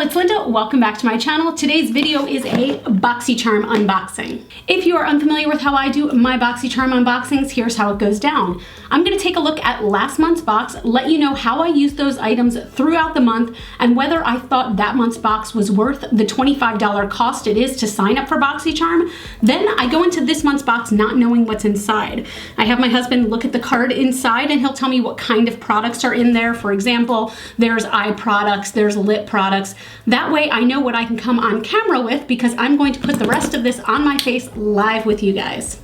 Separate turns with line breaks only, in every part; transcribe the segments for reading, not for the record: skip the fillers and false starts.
it's Linda. Welcome back to my channel. Today's video is a Boxycharm unboxing. If you are unfamiliar with how I do my Boxycharm unboxings, here's how it goes down. I'm going to take a look at last month's box, let you know how I used those items throughout the month, and whether I thought that month's box was worth the $25 cost it is to sign up for Boxycharm. Then I go into this month's box not knowing what's inside. I have my husband look at the card inside and he'll tell me what kind of products are in there. For example, there's eye products, there's lip products. That way I know what I can come on camera with because I'm going to put the rest of this on my face live with you guys.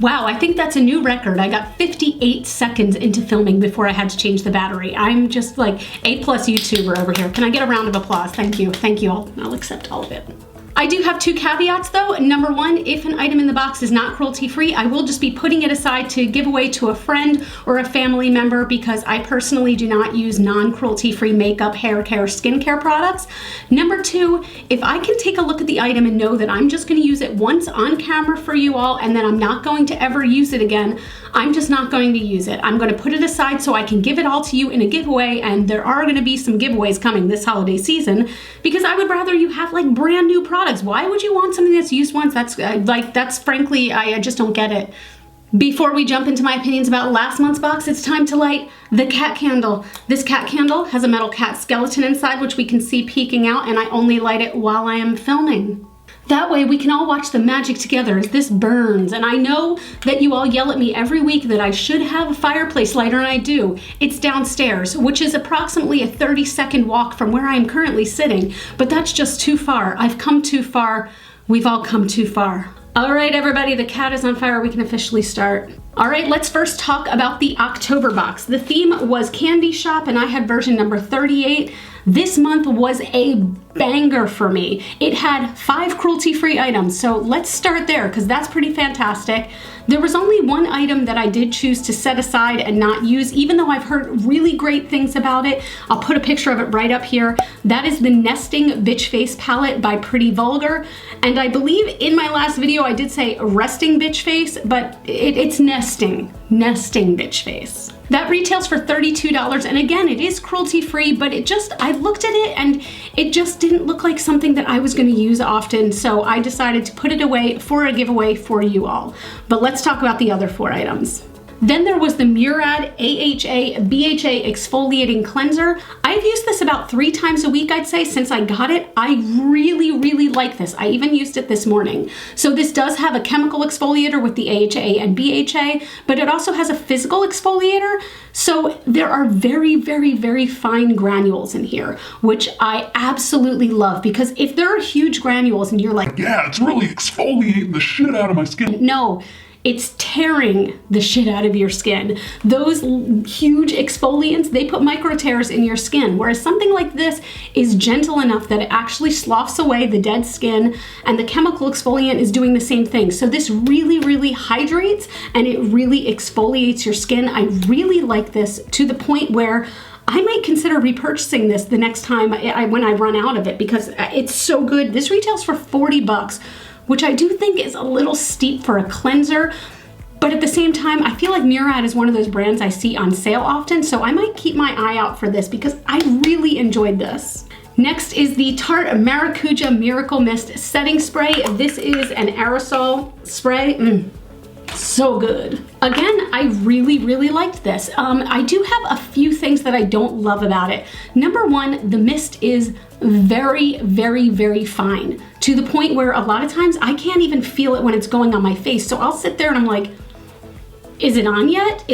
Wow, I think that's a new record. I got 58 seconds into filming before I had to change the battery. I'm just like A+ YouTuber over here. Can I get a round of applause? Thank you. Thank you. I'll accept all of it. I do have two caveats though. Number one, if an item in the box is not cruelty-free, I will just be putting it aside to give away to a friend or a family member because I personally do not use non-cruelty-free makeup, hair care, skincare products. Number two, if I can take a look at the item and know that I'm just going to use it once on camera for you all and then I'm not going to ever use it again, I'm just not going to use it. I'm going to put it aside so I can give it all to you in a giveaway, and there are going to be some giveaways coming this holiday season because I would rather you have like brand new products. Why would you want something that's used once? That's frankly, I just don't get it. Before we jump into my opinions about last month's box, it's time to light the cat candle. This cat candle has a metal cat skeleton inside, which we can see peeking out, and I only light it while I am filming. That way we can all watch the magic together as this burns. And I know that you all yell at me every week that I should have a fireplace lighter, and I do. It's downstairs, which is approximately a 30-second walk from where I am currently sitting, but that's just too far. I've come too far. We've all come too far. All right, everybody, the cat is on fire. We can officially start. All right, let's first talk about the October box. The theme was Candy Shop, and I had version number 38. This month was a banger for me. It had 5 cruelty-free items, so let's start there because that's pretty fantastic. There was only one item that I did choose to set aside and not use, even though I've heard really great things about it. I'll put a picture of it right up here. That is the Nesting Bitch Face palette by Pretty Vulgar. And I believe in my last video I did say resting bitch face, but it's nesting bitch face. That retails for $32, and again, it is cruelty-free, but I looked at it and it just didn't look like something that I was going to use often, so I decided to put it away for a giveaway for you all. But let's talk about the other 4 items. Then there was the Murad AHA BHA Exfoliating Cleanser. I've used this about 3 times a week, I'd say, since I got it. I really like this. I even used it this morning. So this does have a chemical exfoliator with the AHA and BHA, but it also has a physical exfoliator. So there are very fine granules in here, which I absolutely love, because if there are huge granules and you're like,
yeah, it's really exfoliating the shit out of my skin.
No. It's tearing the shit out of your skin. Those huge exfoliants, they put micro tears in your skin, whereas something like this is gentle enough that it actually sloughs away the dead skin, and the chemical exfoliant is doing the same thing. So this really hydrates and it really exfoliates your skin. I really like this to the point where I might consider repurchasing this the next time when I run out of it because it's so good. This retails for $40. Which I do think is a little steep for a cleanser, but at the same time, I feel like Murad is one of those brands I see on sale often, so I might keep my eye out for this because I really enjoyed this. Next is the Tarte Maracuja Miracle Mist Setting Spray. This is an aerosol spray. So good. Again, I really liked this. I do have a few things that I don't love about it. Number one, the mist is very fine, to the point where a lot of times I can't even feel it when it's going on my face. So I'll sit there and I'm like, is it on yet?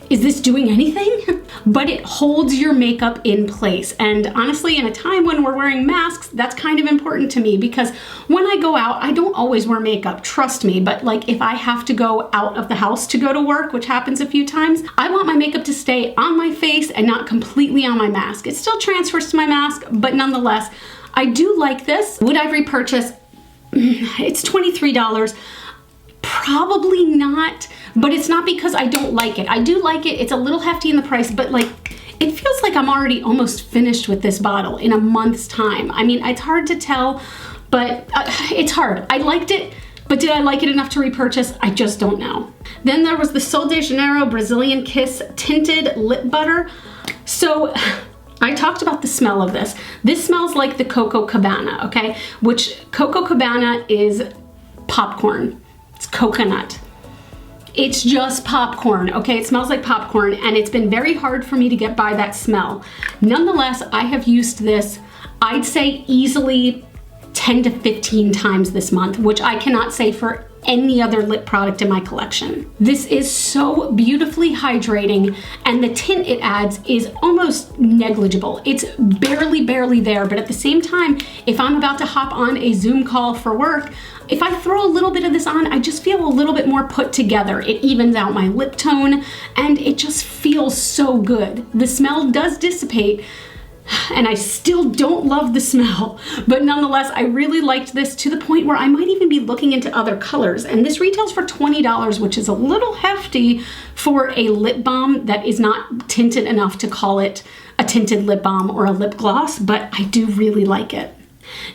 Is this doing anything? But it holds your makeup in place. And honestly, in a time when we're wearing masks, that's kind of important to me because when I go out, I don't always wear makeup, trust me. But like if I have to go out of the house to go to work, which happens a few times, I want my makeup to stay on my face and not completely on my mask. It still transfers to my mask, but nonetheless, I do like this. Would I repurchase? It's $23. Probably not, but it's not because I don't like it. I do like it. It's a little hefty in the price, but like it feels like I'm already almost finished with this bottle in a month's time. I mean, it's hard to tell, but it's hard. I liked it, but did I like it enough to repurchase? I just don't know. Then there was the Sol de Janeiro Brazilian Kiss Tinted Lip Butter. So I talked about the smell of this. This smells like the Coco Cabana, okay? Which Coco Cabana is popcorn. It's coconut. It's just popcorn, okay? It smells like popcorn, and it's been very hard for me to get by that smell. Nonetheless, I have used this, I'd say easily 10 to 15 times this month, which I cannot say for any other lip product in my collection. This is so beautifully hydrating, and the tint it adds is almost negligible. It's barely there, but at the same time, if I'm about to hop on a Zoom call for work, if I throw a little bit of this on, I just feel a little bit more put together. It evens out my lip tone, and it just feels so good. The smell does dissipate, and I still don't love the smell, but nonetheless, I really liked this to the point where I might even be looking into other colors. And this retails for $20, which is a little hefty for a lip balm that is not tinted enough to call it a tinted lip balm or a lip gloss, but I do really like it.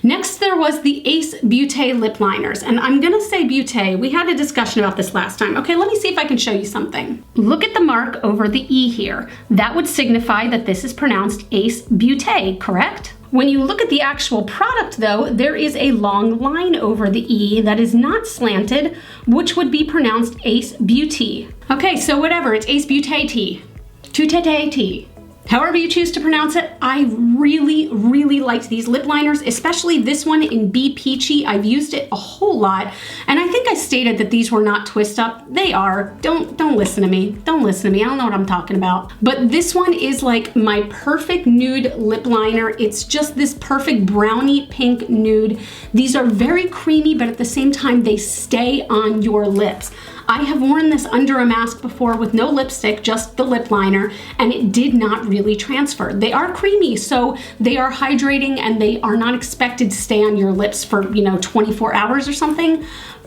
Next, there was the Ace Beauté lip liners, and I'm gonna say Beauté. We had a discussion about this last time. Okay, let me see if I can show you something. Look at the mark over the E here. That would signify that this is pronounced Ace Beauté, correct? When you look at the actual product though, there is a long line over the E that is not slanted, which would be pronounced Ace Beauty. Okay, so whatever, it's Ace Beauté tea. Tutete tea. However you choose to pronounce it, I really liked these lip liners, especially this one in Be Peachy. I've used it a whole lot, and I think I stated that these were not twist up. They are. Don't listen to me. Don't listen to me. I don't know what I'm talking about. But this one is like my perfect nude lip liner. It's just this perfect brownie pink nude. These are very creamy, but at the same time, they stay on your lips. I have worn this under a mask before with no lipstick, just the lip liner, and it did not really transfer. They are creamy, so they are hydrating, and they are not expected to stay on your lips for, 24 hours or something.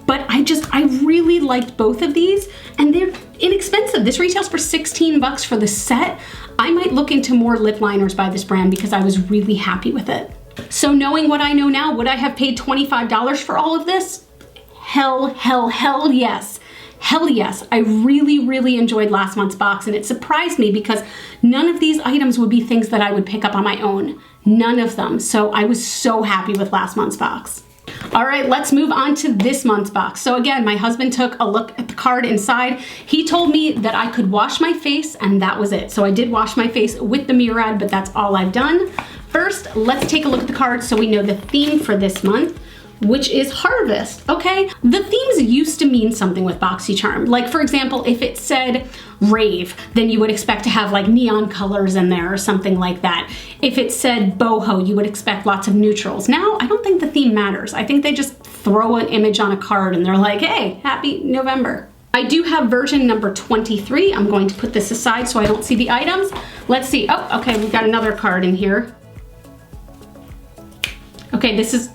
But I really liked both of these, and they're inexpensive. This retails for 16 bucks for the set. I might look into more lip liners by this brand because I was really happy with it. So knowing what I know now, would I have paid $25 for all of this? Hell yes. Hell yes, I really enjoyed last month's box, and it surprised me because none of these items would be things that I would pick up on my own. None of them. So I was so happy with last month's box. All right, let's move on to this month's box. So again, my husband took a look at the card inside. He told me that I could wash my face, and that was it. So I did wash my face with the Murad, but that's all I've done. First, let's take a look at the card so we know the theme for this month, which is harvest, okay? The themes used to mean something with Boxycharm. Like, for example, if it said rave, then you would expect to have like neon colors in there or something like that. If it said boho, you would expect lots of neutrals. Now, I don't think the theme matters. I think they just throw an image on a card and they're like, hey, happy November. I do have version number 23. I'm going to put this aside so I don't see the items. Let's see. Oh, okay, we've got another card in here. Okay, this is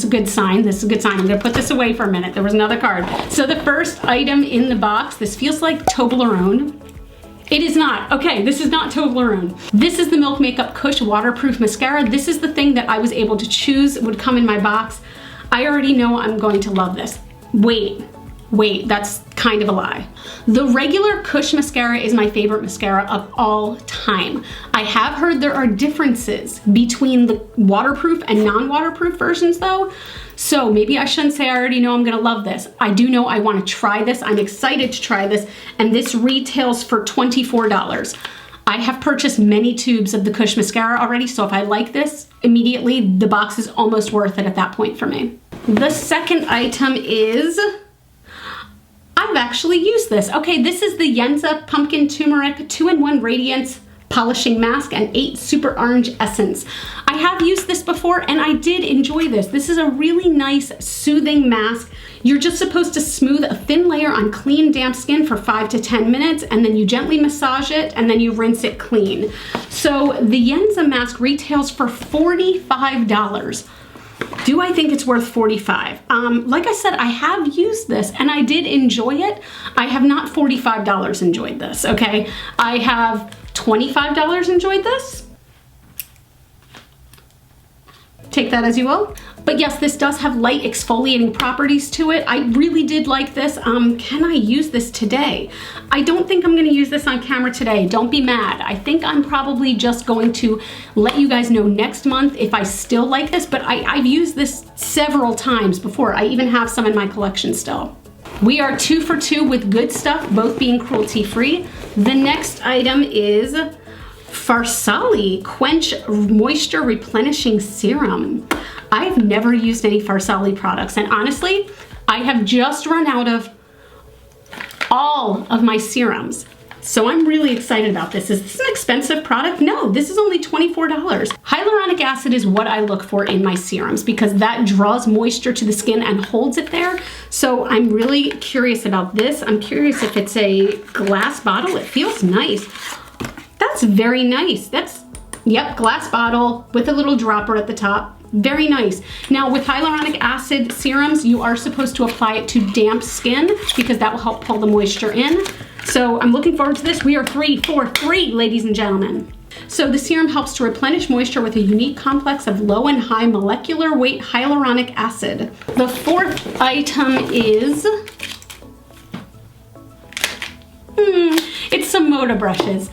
a good sign. This is a good sign. I'm gonna put this away for a minute. There was another card. So the first item in the box, this feels like Toblerone. It is not. Okay, this is not Toblerone. This is the Milk Makeup Kush Waterproof Mascara. This is the thing that I was able to choose would come in my box. I already know I'm going to love this. Wait, that's kind of a lie. The regular Kush mascara is my favorite mascara of all time. I have heard there are differences between the waterproof and non-waterproof versions though. So maybe I shouldn't say I already know I'm gonna love this. I do know I wanna try this. I'm excited to try this, and this retails for $24. I have purchased many tubes of the Kush mascara already, so if I like this, immediately the box is almost worth it at that point for me. The second item is, I've actually used this. Okay, this is the Yenza Pumpkin Turmeric 2-in-1 Radiance Polishing Mask and 8 Super Orange Essence. I have used this before and I did enjoy this. This is a really nice soothing mask. You're just supposed to smooth a thin layer on clean, damp skin for 5 to 10 minutes, and then you gently massage it and then you rinse it clean. So the Yenza mask retails for $45. Do I think it's worth $45? Like I said, I have used this and I did enjoy it. I have not $45 enjoyed this, okay? I have $25 enjoyed this. Take that as you will. But yes, this does have light exfoliating properties to it. I really did like this. Can I use this today? I don't think I'm gonna use this on camera today. Don't be mad. I think I'm probably just going to let you guys know next month if I still like this, but I've used this several times before. I even have some in my collection still. We are 2 for 2 with good stuff, both being cruelty-free. The next item is Farsali Quench Moisture Replenishing Serum. I've never used any Farsali products, and honestly, I have just run out of all of my serums. So I'm really excited about this. Is this an expensive product? No, this is only $24. Hyaluronic acid is what I look for in my serums because that draws moisture to the skin and holds it there. So I'm really curious about this. I'm curious if it's a glass bottle. It feels nice. That's very nice. Yep, glass bottle with a little dropper at the top. Very nice. Now with hyaluronic acid serums, you are supposed to apply it to damp skin because that will help pull the moisture in. So I'm looking forward to this. We are 3 for 3, ladies and gentlemen. So the serum helps to replenish moisture with a unique complex of low and high molecular weight hyaluronic acid. The fourth item is, it's some Moda brushes.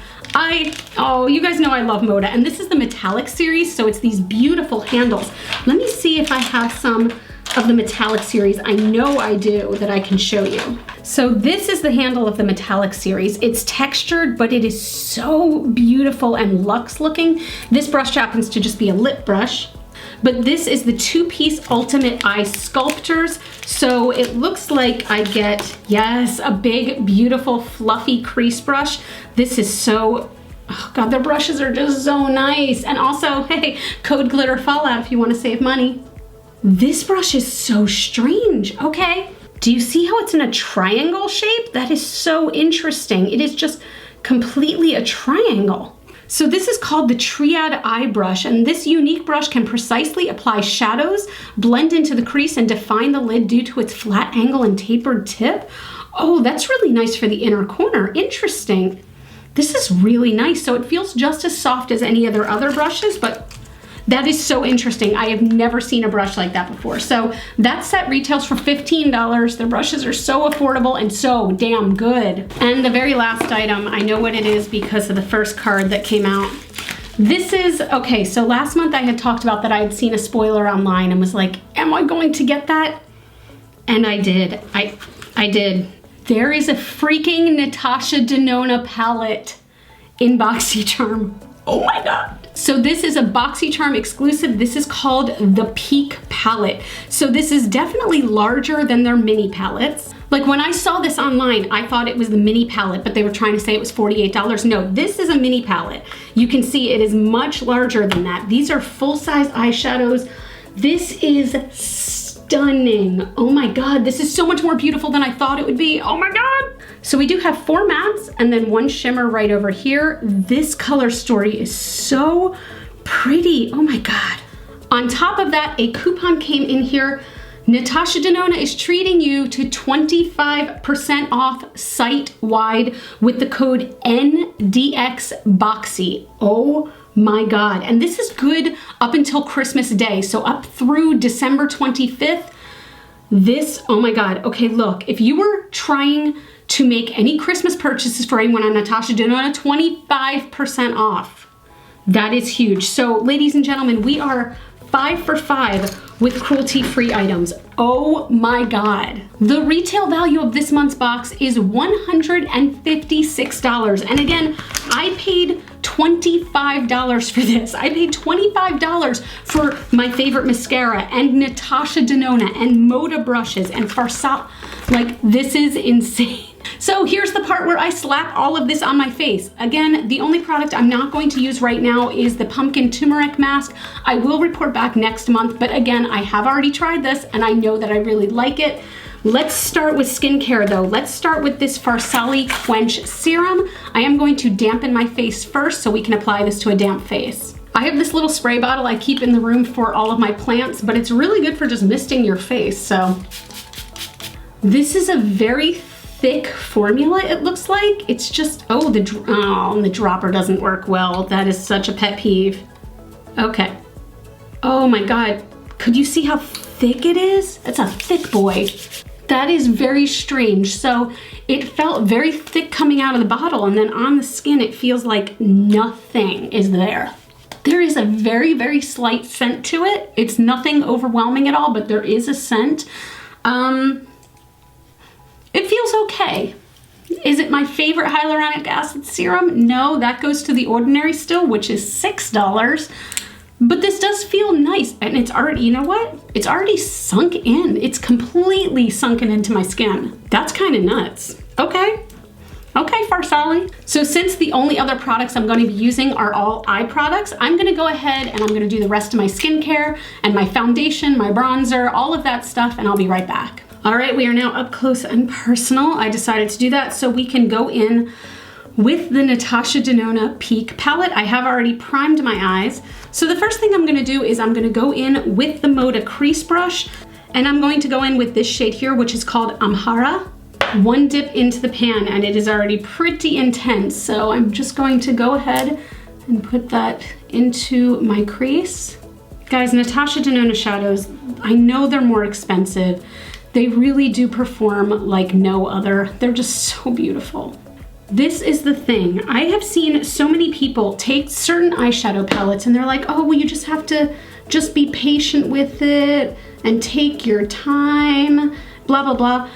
Oh, you guys know I love Moda, and this is the metallic series, so it's these beautiful handles. Let me see if I have some of the metallic series. I know I do, that I can show you. So this is the handle of the metallic series. It's textured, but it is so beautiful and luxe looking. This brush happens to just be a lip brush, but this is the 2-piece Ultimate Eye Sculptors. So it looks like I get, yes, a big, beautiful, fluffy crease brush. This is so, oh God, their brushes are just so nice. And also, hey, code GlitterFallout if you want to save money. This brush is so strange. Okay, do you see how it's in a triangle shape? That is so interesting. It is just completely a triangle. So this is called the Triad Eye Brush, and this unique brush can precisely apply shadows, blend into the crease, and define the lid due to its flat angle and tapered tip. Oh, that's really nice for the inner corner. Interesting. This is really nice. So it feels just as soft as any of their other brushes, but that is so interesting. I have never seen a brush like that before. So that set retails for $15. Their brushes are so affordable and so damn good. And the very last item, I know what it is because of the first card that came out. This is, okay, so last month I had talked about that I had seen a spoiler online and was like, am I going to get that? And I did. I did. There is a freaking Natasha Denona palette in Boxycharm. Oh my God. So this is a Boxycharm exclusive. This is called the Peak palette. So this is definitely larger than their mini palettes. Like when I saw this online, I thought it was the mini palette, but they were trying to say it was $48. No, this is a mini palette. You can see it is much larger than that. These are full-size eyeshadows. This is stunning. Oh my God, this is so much more beautiful than I thought it would be. Oh my God. So we do have 4 mattes and then 1 shimmer right over here. This color story is so pretty. Oh my God. On top of that, a coupon came in here. Natasha Denona is treating you to 25% off site-wide with the code NDXBOXY. Oh my God. And this is good up until Christmas Day. So up through December 25th. This, oh my God. Okay, look, if you were trying to make any Christmas purchases for anyone on Natasha Denona, 25% off. That is huge. So ladies and gentlemen, we are 5 for 5 with cruelty-free items. Oh my God. The retail value of this month's box is $156. And again, I paid $25 for this. I paid $25 for my favorite mascara and Natasha Denona and Moda brushes and Farsali. Like, this is insane. So here's the part where I slap all of this on my face. Again, the only product I'm not going to use right now is the pumpkin turmeric mask. I will report back next month, but again, I have already tried this and I know that I really like it. Let's start with skincare though. Let's start with this Farsali Quench Serum. I am going to dampen my face first so we can apply this to a damp face. I have this little spray bottle I keep in the room for all of my plants, but it's really good for just misting your face, so. This is a very thick formula, it looks like. It's just, oh, the dropper doesn't work well. That is such a pet peeve. Okay. Oh my God. Could you see how thick it is? It's a thick boy. That is very strange. So it felt very thick coming out of the bottle, and then on the skin it feels like nothing is there. There is a very, very slight scent to it. It's nothing overwhelming at all, but there is a scent. It feels okay. Is it my favorite hyaluronic acid serum? No, that goes to The Ordinary still, which is $6. But this does feel nice, and it's already, you know what? It's already sunk in. It's completely sunken into my skin. That's kind of nuts. Okay. Okay, Farsali. So since the only other products I'm going to be using are all eye products, I'm going to go ahead and I'm going to do the rest of my skincare and my foundation, my bronzer, all of that stuff, and I'll be right back. All right, we are now up close and personal. I decided to do that so we can go in with the Natasha Denona Peak palette. I have already primed my eyes. So the first thing I'm going to do is I'm going to go in with the Moda crease brush, and I'm going to go in with this shade here, which is called Amhara. One dip into the pan, and it is already pretty intense. So I'm just going to go ahead and put that into my crease. Guys, Natasha Denona shadows, I know they're more expensive. They really do perform like no other. They're just so beautiful. This is the thing. I have seen so many people take certain eyeshadow palettes and they're like, oh, well, you just have to just be patient with it and take your time, blah, blah, blah.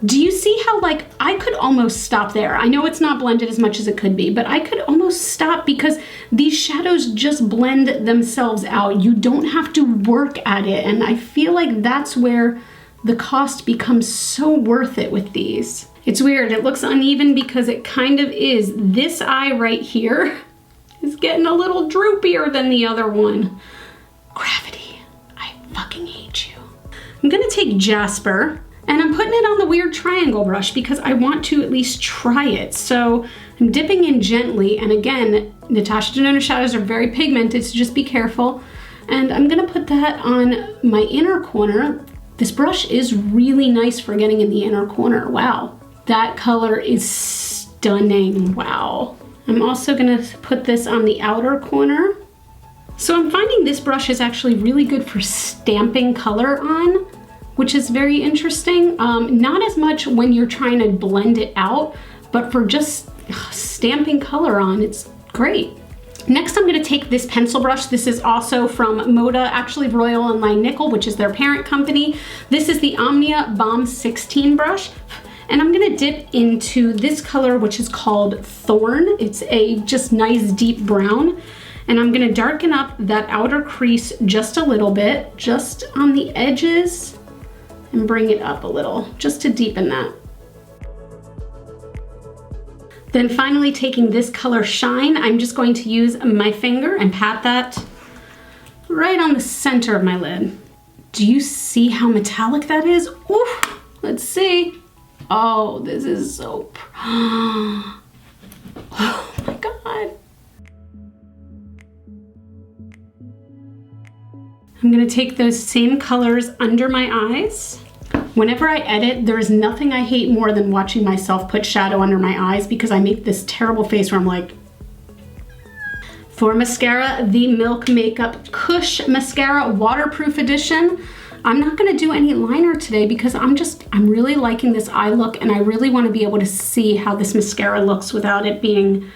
Do you see how, like, I could almost stop there? I know it's not blended as much as it could be, but I could almost stop because these shadows just blend themselves out. You don't have to work at it. And I feel like that's where the cost becomes so worth it with these. It's weird, it looks uneven because it kind of is. This eye right here is getting a little droopier than the other one. Gravity, I fucking hate you. I'm gonna take Jasper, and I'm putting it on the weird triangle brush because I want to at least try it. So I'm dipping in gently, and again, Natasha Denona shadows are very pigmented, so just be careful. And I'm gonna put that on my inner corner. This brush is really nice for getting in the inner corner. Wow, that color is stunning, wow. I'm also gonna put this on the outer corner. So I'm finding this brush is actually really good for stamping color on, which is very interesting. Not as much when you're trying to blend it out, but for just stamping color on, it's great. Next, I'm gonna take this pencil brush. This is also from Moda, actually Royal & Langnickel, which is their parent company. This is the Omnia Balm 16 brush. And I'm gonna dip into this color, which is called Thorn. It's a just nice deep brown. And I'm gonna darken up that outer crease just a little bit, just on the edges, and bring it up a little, just to deepen that. Then finally, taking this color Shine, I'm just going to use my finger and pat that right on the center of my lid. Do you see how metallic that is? Ooh, let's see. Oh, this is so, oh my God. I'm gonna take those same colors under my eyes. Whenever I edit, there is nothing I hate more than watching myself put shadow under my eyes because I make this terrible face where I'm like. For mascara, the Milk Makeup Kush Mascara Waterproof Edition. I'm not gonna do any liner today because I'm really liking this eye look, and I really wanna be able to see how this mascara looks without it being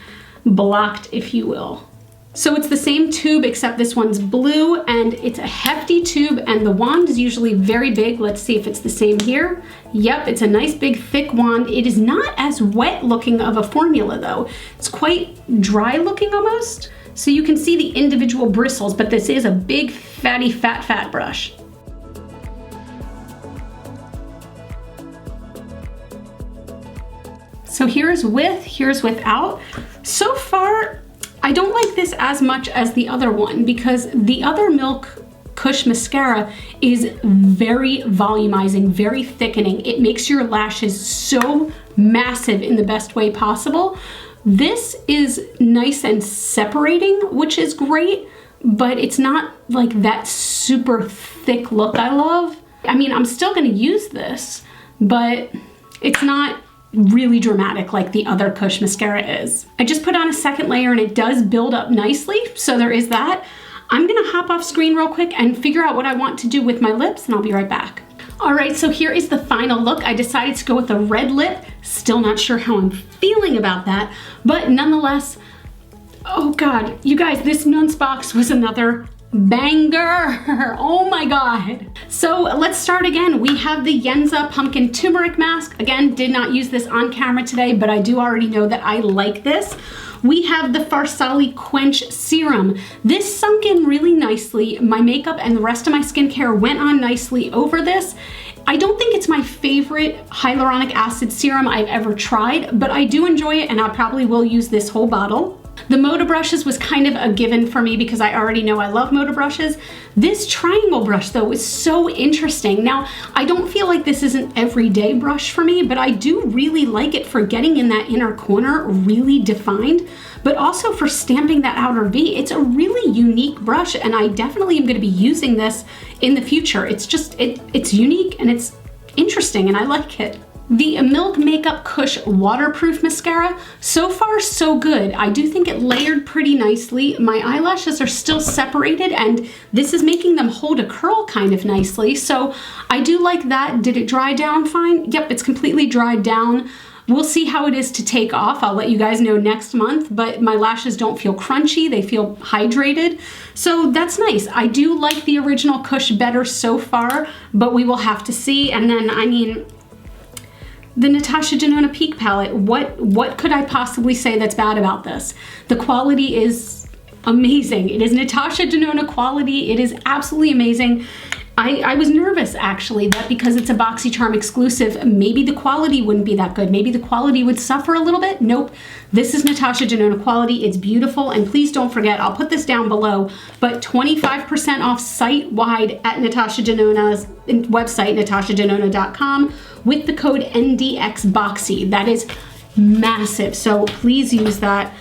blocked, if you will. So it's the same tube, except this one's blue, and it's a hefty tube, and the wand is usually very big. Let's see if it's the same here. Yep, it's a nice big thick wand. It is not as wet looking of a formula though. It's quite dry looking almost. So you can see the individual bristles, but this is a big fatty fat brush. So here's with, here's without. So far, I don't like this as much as the other one because the other Milk Kush mascara is very volumizing, very thickening. It makes your lashes so massive in the best way possible. This is nice and separating, which is great, but it's not like that super thick look I love. I mean, I'm still gonna use this, but it's not really dramatic like the other Kush mascara is. I just put on a second layer and it does build up nicely, so there is that. I'm gonna hop off screen real quick and figure out what I want to do with my lips, and I'll be right back. All right, so here is the final look. I decided to go with a red lip. Still not sure how I'm feeling about that, but nonetheless, oh God, you guys, this Nunce box was another banger. Oh my God. So let's start again. We have the Yenza Pumpkin Turmeric Mask. Again, did not use this on camera today, but I do already know that I like this. We have the Farsali Quench Serum. This sunk in really nicely. My makeup and the rest of my skincare went on nicely over this. I don't think it's my favorite hyaluronic acid serum I've ever tried, but I do enjoy it and I probably will use this whole bottle. The Moda brushes was kind of a given for me because I already know I love Moda brushes. This triangle brush though is so interesting. Now, I don't feel like this is an everyday brush for me, but I do really like it for getting in that inner corner really defined, but also for stamping that outer V. It's a really unique brush and I definitely am gonna be using this in the future. It's just, it's unique and it's interesting and I like it. The Milk Makeup Kush Waterproof Mascara, so far so good. I do think it layered pretty nicely. My eyelashes are still separated and this is making them hold a curl kind of nicely. So I do like that. Did it dry down fine? Yep, it's completely dried down. We'll see how it is to take off. I'll let you guys know next month, but my lashes don't feel crunchy. They feel hydrated. So that's nice. I do like the original Kush better so far, but we will have to see. And then, I mean, the Natasha Denona Peak Palette, what could I possibly say that's bad about this? The quality is amazing. It is Natasha Denona quality. It is absolutely amazing. I was nervous actually that because it's a Boxycharm exclusive, maybe the quality wouldn't be that good. Maybe the quality would suffer a little bit. Nope, this is Natasha Denona quality. It's beautiful. And please don't forget, I'll put this down below, but 25% off site-wide at Natasha Denona's website, natashadenona.com, with the code NDXBOXY. That is massive, so please use that.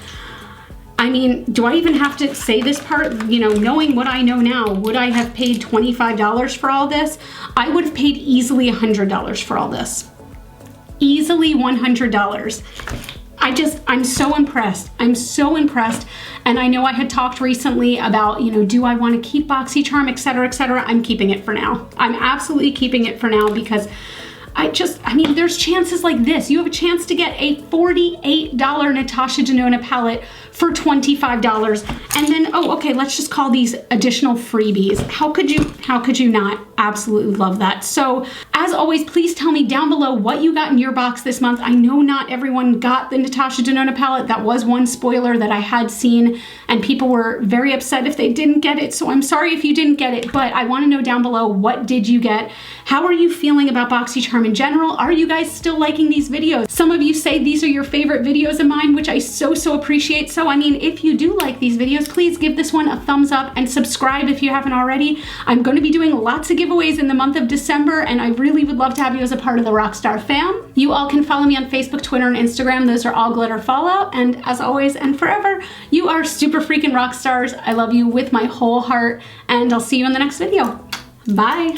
I mean, do I even have to say this part? You know, knowing what I know now, would I have paid $25 for all this? I would have paid easily $100 for all this. Easily $100. I'm so impressed. I'm so impressed. And I know I had talked recently about, you know, do I want to keep Boxycharm, et cetera, et cetera. I'm keeping it for now. I'm absolutely keeping it for now because I mean, there's chances like this. You have a chance to get a $48 Natasha Denona palette for $25. And then, oh, okay, let's just call these additional freebies. How could you not absolutely love that? So as always, please tell me down below what you got in your box this month. I know not everyone got the Natasha Denona palette. That was one spoiler that I had seen and people were very upset if they didn't get it. So I'm sorry if you didn't get it, but I want to know down below, what did you get? How are you feeling about Boxycharm in general? Are you guys still liking these videos? Some of you say these are your favorite videos of mine, which I so appreciate. So I mean, if you do like these videos, please give this one a thumbs up and subscribe if you haven't already. I'm going to be doing lots of giveaways in the month of December, and I really would love to have you as a part of the Rockstar fam. You all can follow me on Facebook, Twitter, and Instagram. Those are all GlitterFallout. And as always and forever, you are super freaking rock stars. I love you with my whole heart, and I'll see you in the next video. Bye.